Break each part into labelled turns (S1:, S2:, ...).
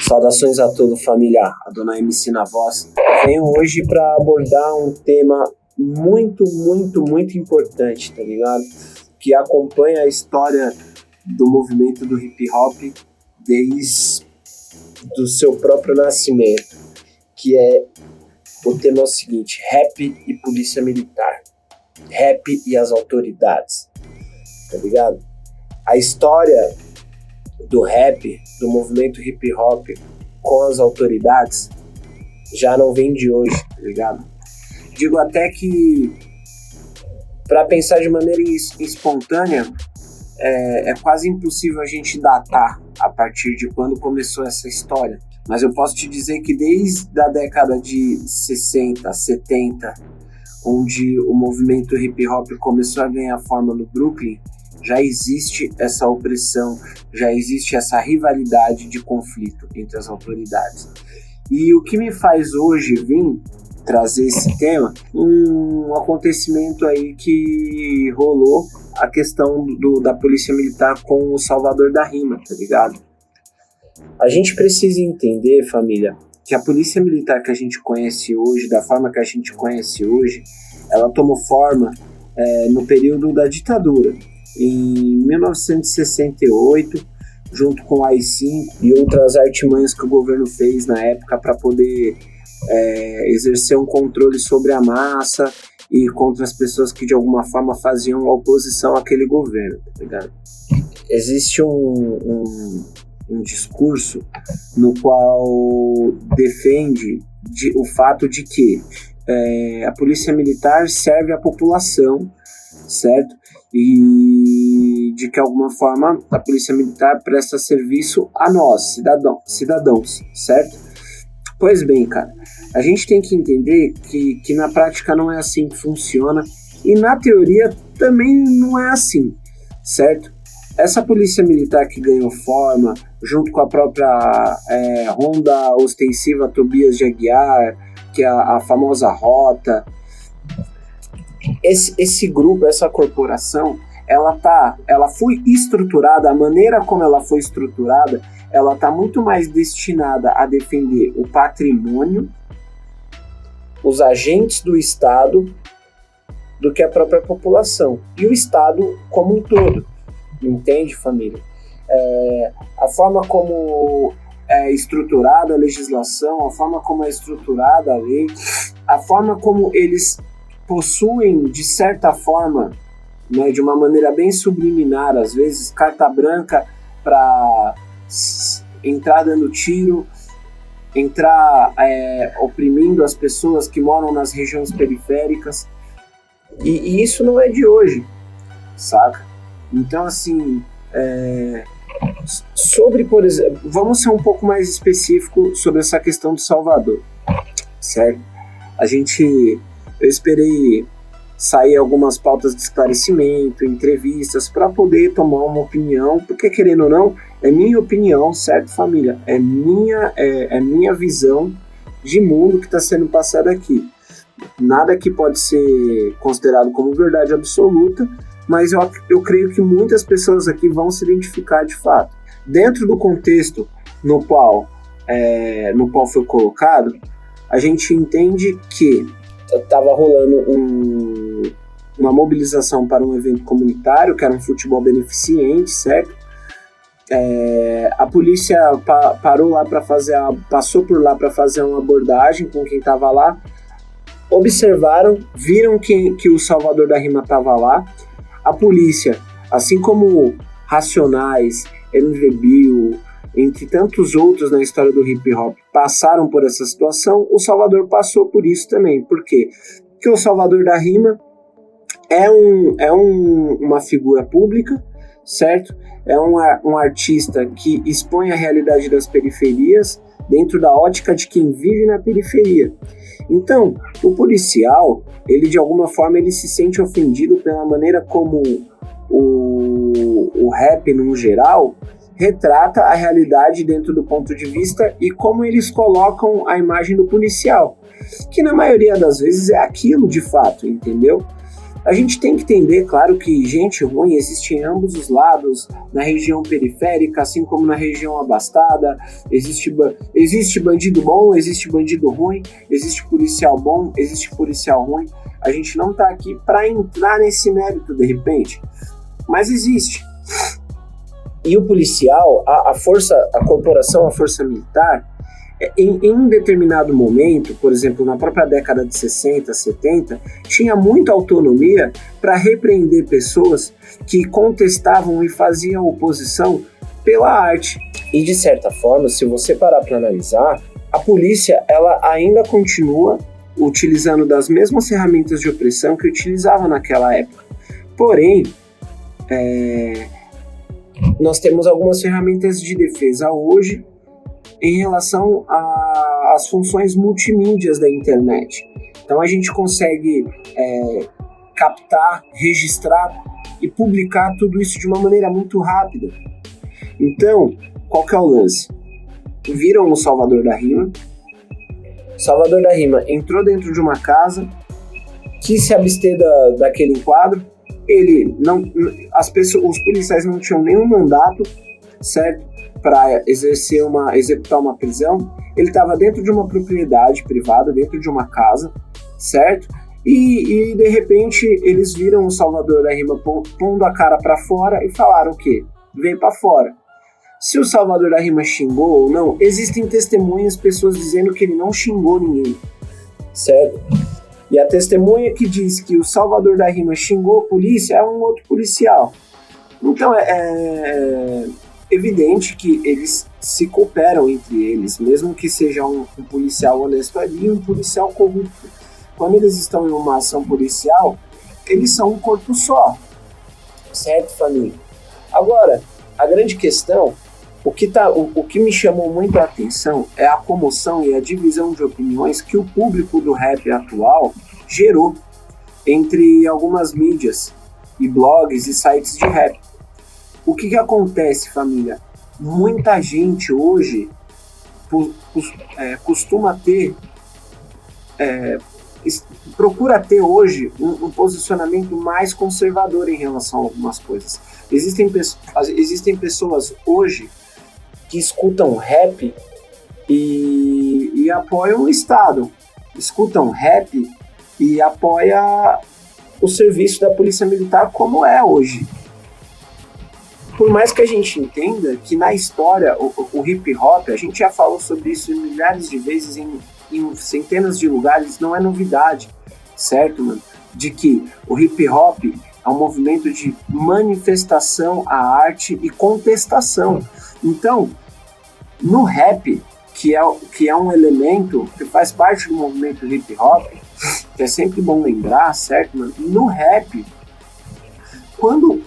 S1: Saudações a toda família, a dona MC na voz. Venho hoje para abordar um tema muito importante, tá ligado? Que acompanha a história do movimento do hip hop desde o seu próprio nascimento, que é o tema seguinte: rap e polícia militar, rap e as autoridades, tá ligado? A história do rap, do movimento hip hop com as autoridades já não vem de hoje, tá ligado? Digo até que, para pensar de maneira espontânea, é quase impossível a gente datar a partir de quando começou essa história. Mas eu posso te dizer que desde a década de 60, 70, onde o movimento hip hop começou a ganhar forma no Brooklyn, já existe essa opressão, já existe essa rivalidade de conflito entre as autoridades. E o que me faz hoje vir trazer esse tema, um acontecimento aí que rolou, a questão da polícia militar com o Salvador da Rima, tá ligado? A gente precisa entender, família, que a polícia militar que a gente conhece hoje, da forma que a gente conhece hoje, ela tomou forma no período da ditadura. Em 1968, junto com o AI-5 e outras artimanhas que o governo fez na época para poder exercer um controle sobre a massa e contra as pessoas que de alguma forma faziam oposição àquele governo, tá ligado? Existe um discurso no qual defende o fato de que a polícia militar serve à população, certo? E de que, de alguma forma, a polícia militar presta serviço a nós, cidadãos, certo? Pois bem, cara, a gente tem que entender que na prática não é assim que funciona e na teoria também não é assim, certo? Essa polícia militar que ganhou forma, junto com a própria Ronda Ostensiva Tobias de Aguiar, que é a famosa Rota, esse grupo, essa corporação, ela foi estruturada, a maneira como ela foi estruturada, ela está muito mais destinada a defender o patrimônio, os agentes do Estado, do que a própria população, e o Estado como um todo, entende, família? A forma como é estruturada a legislação, a forma como é estruturada a lei, a forma como eles possuem, de certa forma, né, de uma maneira bem subliminar, às vezes, carta branca para entrar dando tiro, entrar oprimindo as pessoas que moram nas regiões periféricas. E isso não é de hoje, saca? Então, assim, por exemplo, vamos ser um pouco mais específico sobre essa questão do Salvador, certo? Eu esperei sair algumas pautas de esclarecimento, entrevistas, para poder tomar uma opinião, porque, querendo ou não, é minha opinião, certo, família? É minha visão de mundo que está sendo passada aqui. Nada que pode ser considerado como verdade absoluta, mas eu creio que muitas pessoas aqui vão se identificar de fato. Dentro do contexto no qual foi colocado, a gente entende que estava rolando uma mobilização para um evento comunitário, que era um futebol beneficente, certo? A polícia passou por lá para fazer uma abordagem com quem estava lá, observaram, viram que o Salvador da Rima estava lá. A polícia, assim como Racionais, MV Bill, entre tantos outros na história do hip hop, passaram por essa situação, o Salvador passou por isso também. Por quê? Porque o Salvador da Rima é uma figura pública, certo? É um artista que expõe a realidade das periferias dentro da ótica de quem vive na periferia. Então, o policial, ele de alguma forma ele se sente ofendido pela maneira como o rap, no geral, retrata a realidade dentro do ponto de vista e como eles colocam a imagem do policial, que na maioria das vezes é aquilo de fato, entendeu? A gente tem que entender, claro, que gente ruim existe em ambos os lados, na região periférica, assim como na região abastada. Existe bandido bom, existe bandido ruim, existe policial bom, existe policial ruim. A gente não tá aqui para entrar nesse mérito de repente, mas existe. E o policial, a corporação, a força militar, em um determinado momento, por exemplo, na própria década de 60, 70, tinha muita autonomia para repreender pessoas que contestavam e faziam oposição pela arte. E de certa forma, se você parar para analisar, a polícia ela ainda continua utilizando das mesmas ferramentas de opressão que utilizava naquela época. Porém, nós temos algumas ferramentas de defesa hoje em relação às funções multimídias da internet. Então a gente consegue captar, registrar e publicar tudo isso de uma maneira muito rápida. Então, qual que é o lance? Viram o Salvador da Rima. Salvador da Rima entrou dentro de uma casa, quis se abster daquele enquadro. Os policiais não tinham nenhum mandato, certo? Para executar uma prisão. Ele estava dentro de uma propriedade privada, dentro de uma casa, certo? E de repente eles viram o Salvador da Rima pondo a cara para fora e falaram o quê? Vem para fora. Se o Salvador da Rima xingou ou não, existem testemunhas, pessoas dizendo que ele não xingou ninguém, certo? E a testemunha que diz que o Salvador da Rima xingou a polícia é um outro policial. Então é evidente que eles se cooperam entre eles, mesmo que seja um policial honesto ali e um policial corrupto. Quando eles estão em uma ação policial, eles são um corpo só, certo, família? Agora, a grande questão, o que me chamou muito a atenção é a comoção e a divisão de opiniões que o público do rap atual gerou entre algumas mídias e blogs e sites de rap. O que acontece, família? Muita gente hoje procura ter hoje um posicionamento mais conservador em relação a algumas coisas. Existem pessoas hoje que escutam rap e apoiam o Estado, escutam rap e apoiam o serviço da Polícia Militar como é hoje. Por mais que a gente entenda que na história o hip hop, a gente já falou sobre isso milhares de vezes em centenas de lugares, não é novidade, certo, mano? De que o hip hop é um movimento de manifestação à arte e contestação. Então, no rap, que é um elemento que faz parte do movimento hip hop, que é sempre bom lembrar, certo, mano? No rap, quando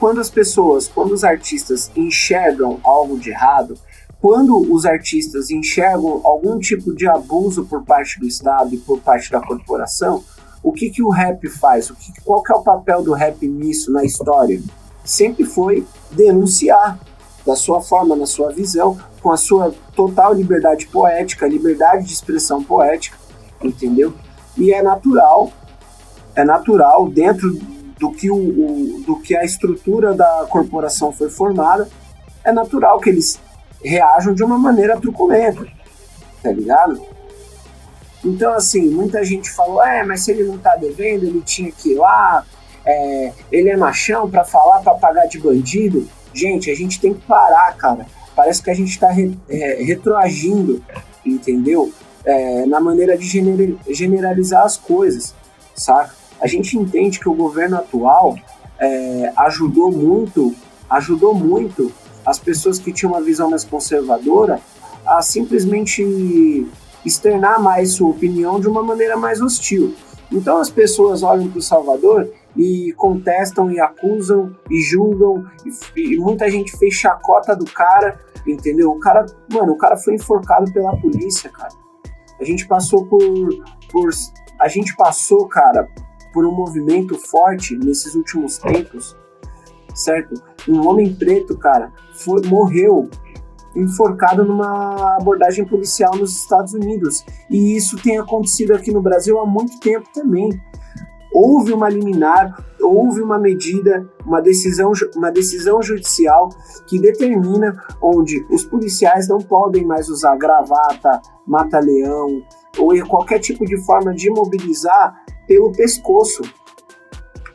S1: os artistas enxergam algo de errado, quando os artistas enxergam algum tipo de abuso por parte do Estado e por parte da corporação, o que o rap faz? Qual que é o papel do rap nisso, na história? Sempre foi denunciar, da sua forma, na sua visão, com a sua total liberdade poética, liberdade de expressão poética, entendeu? E é natural dentro do que a estrutura da corporação foi formada, é natural que eles reajam de uma maneira truculenta, tá ligado? Então, assim, muita gente falou, mas se ele não tá devendo, ele tinha que ir lá, ele é machão pra falar, pra pagar de bandido. Gente, a gente tem que parar, cara. Parece que a gente tá retroagindo, entendeu? Na maneira de generalizar as coisas, saca? A gente entende que o governo atual ajudou muito as pessoas que tinham uma visão mais conservadora a simplesmente externar mais sua opinião de uma maneira mais hostil. Então as pessoas olham para o Salvador e contestam e acusam e julgam e muita gente fez chacota do cara, entendeu? O cara foi enforcado pela polícia, cara. A gente passou cara, por um movimento forte nesses últimos tempos, certo? Um homem preto, cara, morreu enforcado numa abordagem policial nos Estados Unidos. E isso tem acontecido aqui no Brasil há muito tempo também. Houve uma liminar, houve uma medida, uma decisão judicial que determina onde os policiais não podem mais usar gravata, mata-leão ou qualquer tipo de forma de imobilizar pelo pescoço.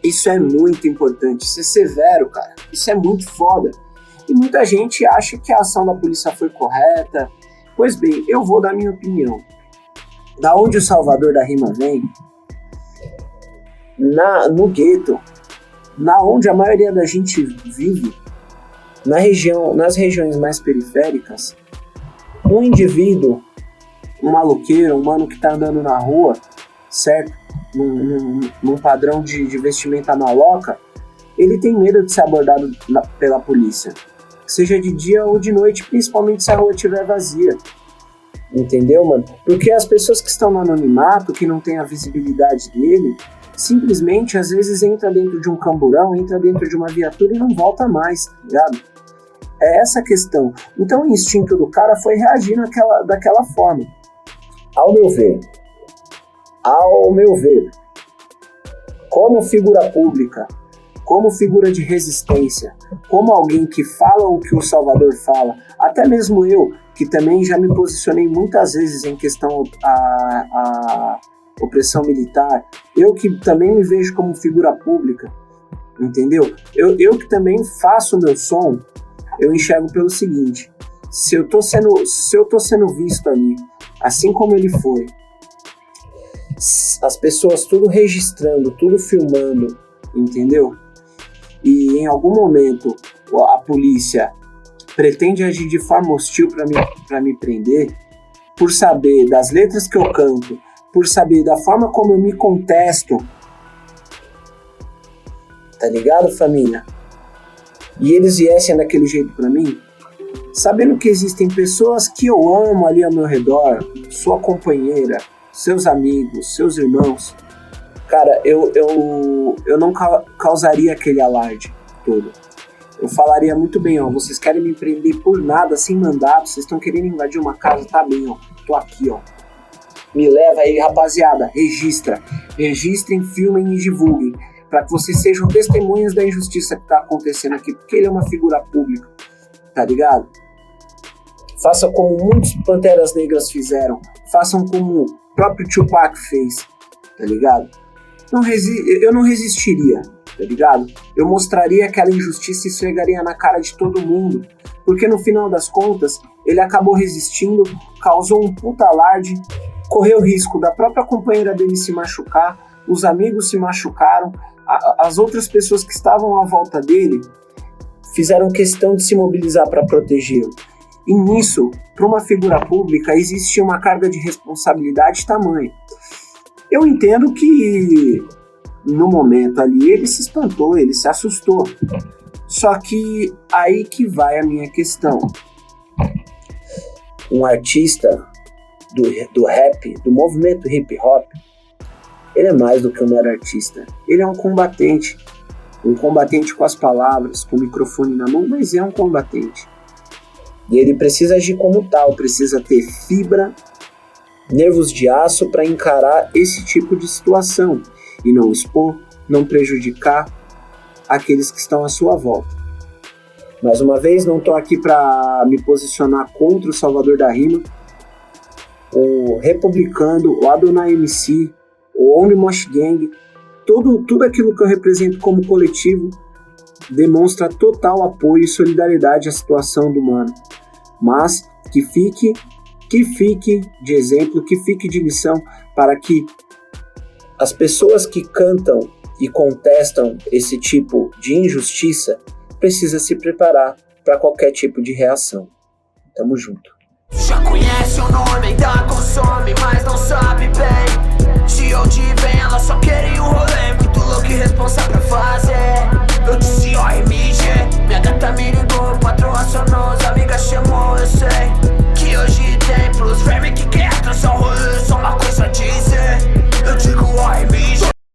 S1: Isso é muito importante, isso é severo, cara. Isso é muito foda. E muita gente acha que a ação da polícia foi correta. Pois bem, eu vou dar minha opinião. Da onde o Salvador da Rima vem, no gueto, na onde a maioria da gente vive, nas regiões mais periféricas, um indivíduo, um maloqueiro, um mano que tá andando na rua, certo? Num padrão de vestimenta maloca, ele tem medo de ser abordado pela polícia, seja de dia ou de noite, principalmente se a rua estiver vazia. Entendeu, mano? Porque as pessoas que estão no anonimato, que não tem a visibilidade dele, simplesmente às vezes entra dentro de um camburão, entra dentro de uma viatura e não volta mais, tá ligado? É essa a questão. Então o instinto do cara foi reagir daquela forma. Ao meu ver, como figura pública, como figura de resistência, como alguém que fala o que o Salvador fala, até mesmo eu, que também já me posicionei muitas vezes em questão à opressão militar, eu que também me vejo como figura pública, entendeu? Eu que também faço o meu som, eu enxergo pelo seguinte: se eu tô sendo visto ali, assim como ele foi, as pessoas tudo registrando, tudo filmando, entendeu? E em algum momento a polícia pretende agir de forma hostil para me prender, por saber das letras que eu canto, por saber da forma como eu me contesto, tá ligado, família? E eles viessem daquele jeito para mim, sabendo que existem pessoas que eu amo ali ao meu redor, sua companheira, seus amigos, seus irmãos, cara, eu não causaria aquele alarde todo. Eu falaria muito bem, ó, vocês querem me prender por nada, sem mandato, vocês estão querendo invadir uma casa, tá bem, ó, tô aqui, ó. Me leva aí, rapaziada, registrem, filmem e divulguem, para que vocês sejam testemunhas da injustiça que tá acontecendo aqui, porque ele é uma figura pública, tá ligado? Façam como muitos Panteras Negras fizeram, façam como o próprio Tupac fez, tá ligado? Eu não resistiria, tá ligado? Eu mostraria aquela injustiça e esfregaria na cara de todo mundo, porque no final das contas, ele acabou resistindo, causou um puta alarde, correu risco da própria companheira dele se machucar, os amigos se machucaram, as outras pessoas que estavam à volta dele fizeram questão de se mobilizar para protegê-lo. E nisso, para uma figura pública, existe uma carga de responsabilidade tamanha. Eu entendo que no momento ali ele se espantou, ele se assustou. Só que aí que vai a minha questão. Um artista do rap, do movimento hip hop, ele é mais do que um mero artista. Ele é um combatente com as palavras, com o microfone na mão, mas é um combatente. E ele precisa agir como tal, precisa ter fibra, nervos de aço para encarar esse tipo de situação e não expor, não prejudicar aqueles que estão à sua volta. Mais uma vez, não estou aqui para me posicionar contra o Salvador da Rima, o Republicando, o Adonai MC, o Only Mosh Gang, tudo aquilo que eu represento como coletivo demonstra total apoio e solidariedade à situação do mano. Mas que fique de exemplo, que fique de lição para que as pessoas que cantam e contestam esse tipo de injustiça precisam se preparar para qualquer tipo de reação. Tamo junto.
S2: Já conhece o nome, ainda consome, mas não sabe